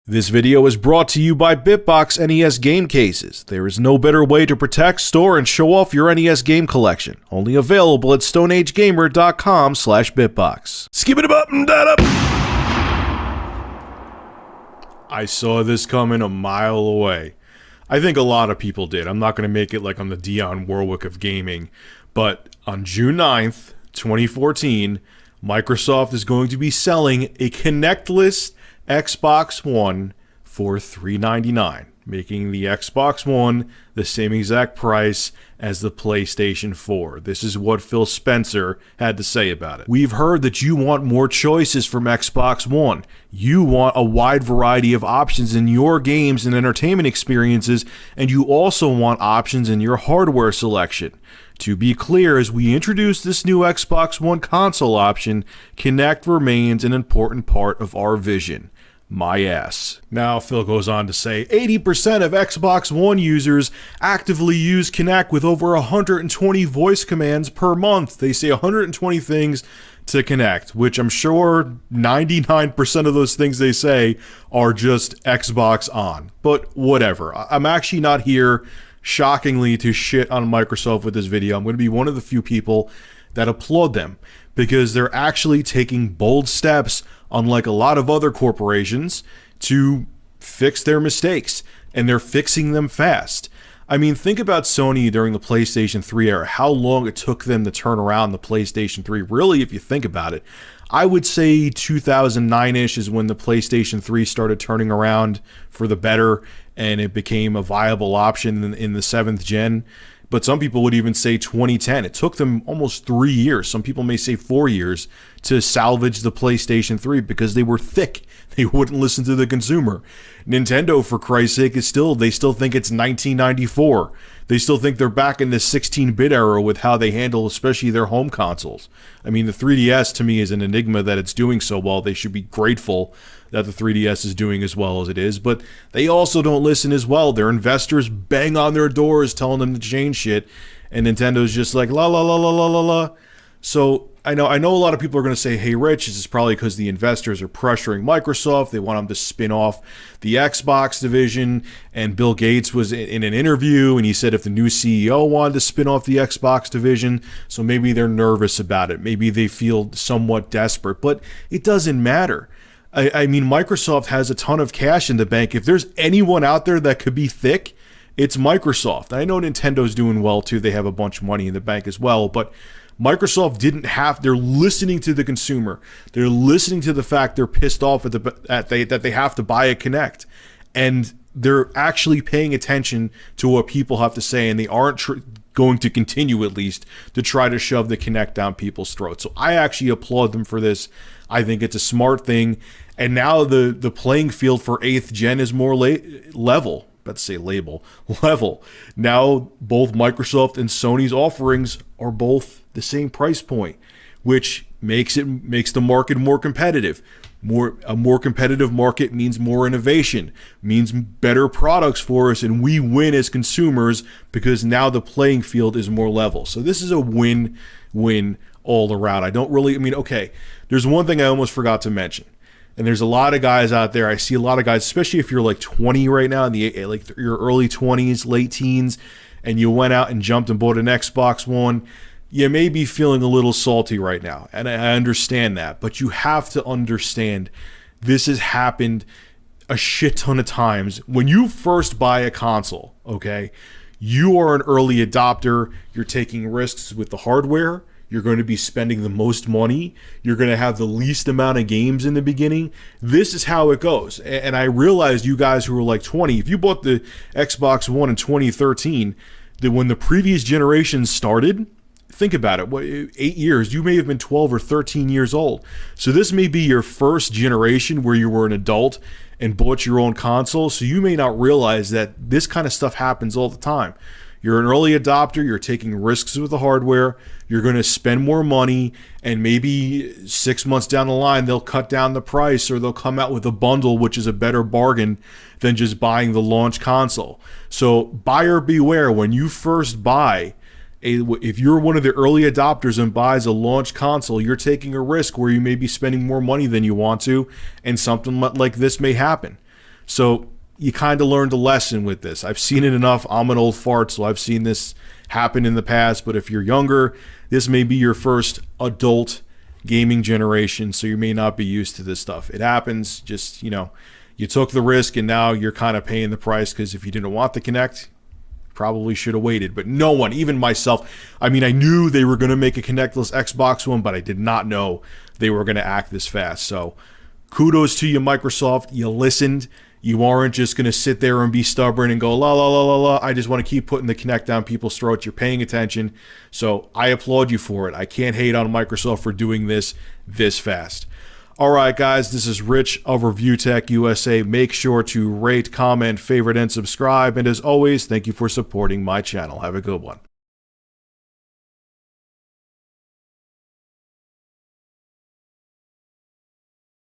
This video is brought to you by Bitbox NES game cases. There is no better way to protect, store, and show off your NES game collection. Only available at stoneagegamer.com/bitbox. Skip it up and that up. I saw this coming a mile away. I think a lot of people did. I'm not going to make it like I'm the Dionne Warwick of gaming, but on June 9th, 2014, Microsoft is going to be selling a Kinectless Xbox One for $399, making the Xbox One the same exact price as the PlayStation 4. This is what Phil Spencer had to say about it. We've heard that you want more choices from Xbox One. You want a wide variety of options in your games and entertainment experiences, and you also want options in your hardware selection. To be clear, as we introduce this new Xbox One console option, Kinect remains an important part of our vision. My ass. Now, Phil goes on to say, 80% of Xbox One users actively use Kinect with over 120 voice commands per month. They say 120 things to Kinect, which I'm sure 99% of those things they say are just Xbox on. But whatever. I'm actually not here, shockingly, to shit on Microsoft with this video. I'm going to be one of the few people that applaud them, because they're actually taking bold steps, unlike a lot of other corporations, to fix their mistakes, and they're fixing them fast. I mean, think about Sony during the PlayStation 3 era, how long it took them to turn around the PlayStation 3. Really, if you think about it, I would say 2009-ish is when the PlayStation 3 started turning around for the better, and it became a viable option in the 7th gen. But some people would even say 2010. It took them almost 3 years. Some people may say 4 years to salvage the PlayStation 3 because they were thick. They wouldn't listen to the consumer. Nintendo, for Christ's sake, they still think it's 1994. They still think they're back in the 16-bit era with how they handle especially their home consoles. I mean, the 3DS to me is an enigma that it's doing so well. They should be grateful that the 3DS is doing as well as it is, but they also don't listen as well. Their investors bang on their doors telling them to change shit, and Nintendo's just like, la la la la la la la. So I know a lot of people are going to say, hey Rich, this is probably because the investors are pressuring Microsoft. They want them to spin off the Xbox division, and Bill Gates was in an interview and he said if the new CEO wanted to spin off the Xbox division, so maybe they're nervous about it. Maybe they feel somewhat desperate, but it doesn't matter. I mean, Microsoft has a ton of cash in the bank. If there's anyone out there that could be thick, it's Microsoft. I know Nintendo's doing well too. They have a bunch of money in the bank as well, but Microsoft they're listening to the consumer. They're listening to the fact they're pissed off that they have to buy a Kinect. And they're actually paying attention to what people have to say, and they aren't going to continue, at least, to try to shove the Kinect down people's throats. So I actually applaud them for this. I think it's a smart thing. And now the playing field for 8th gen is more level. Let's say level. Now both Microsoft and Sony's offerings are both the same price point, which makes the market more competitive. A more competitive market means more innovation, means better products for us, and we win as consumers because now the playing field is more level. So this is a win-win all around. Okay, there's one thing I almost forgot to mention. And there's a lot of guys out there. I see a lot of guys, especially if you're like 20 right now, like your early 20s, late teens, and you went out and jumped and bought an Xbox One. You may be feeling a little salty right now, and I understand that. But you have to understand this has happened a shit ton of times. When you first buy a console, okay, you are an early adopter. You're taking risks with the hardware. You're going to be spending the most money. You're going to have the least amount of games in the beginning. This is how it goes. And I realize you guys who are like 20, if you bought the Xbox One in 2013, that when the previous generation started, think about it, 8 years, you may have been 12 or 13 years old. So this may be your first generation where you were an adult and bought your own console. So you may not realize that this kind of stuff happens all the time. You're an early adopter, you're taking risks with the hardware, you're going to spend more money, and maybe 6 months down the line, they'll cut down the price or they'll come out with a bundle, which is a better bargain than just buying the launch console. So buyer beware. When you first buy, if you're one of the early adopters and buys a launch console, you're taking a risk where you may be spending more money than you want to, and something like this may happen. So you kind of learned a lesson with this. I've seen it enough. I'm an old fart, so I've seen this happen in the past. But if you're younger, this may be your first adult gaming generation, so you may not be used to this stuff. It happens. Just, you took the risk, and now you're kind of paying the price, because if you didn't want the Kinect, probably should have waited. But no one, even myself, I knew they were going to make a Kinectless Xbox One, but I did not know they were going to act this fast. So kudos to you, Microsoft. You listened. You aren't just going to sit there and be stubborn and go, la, la, la, la, la. I just want to keep putting the Kinect down people's throats. You're paying attention. So I applaud you for it. I can't hate on Microsoft for doing this fast. All right, guys, this is Rich of Review Tech USA. Make sure to rate, comment, favorite, and subscribe. And as always, thank you for supporting my channel. Have a good one.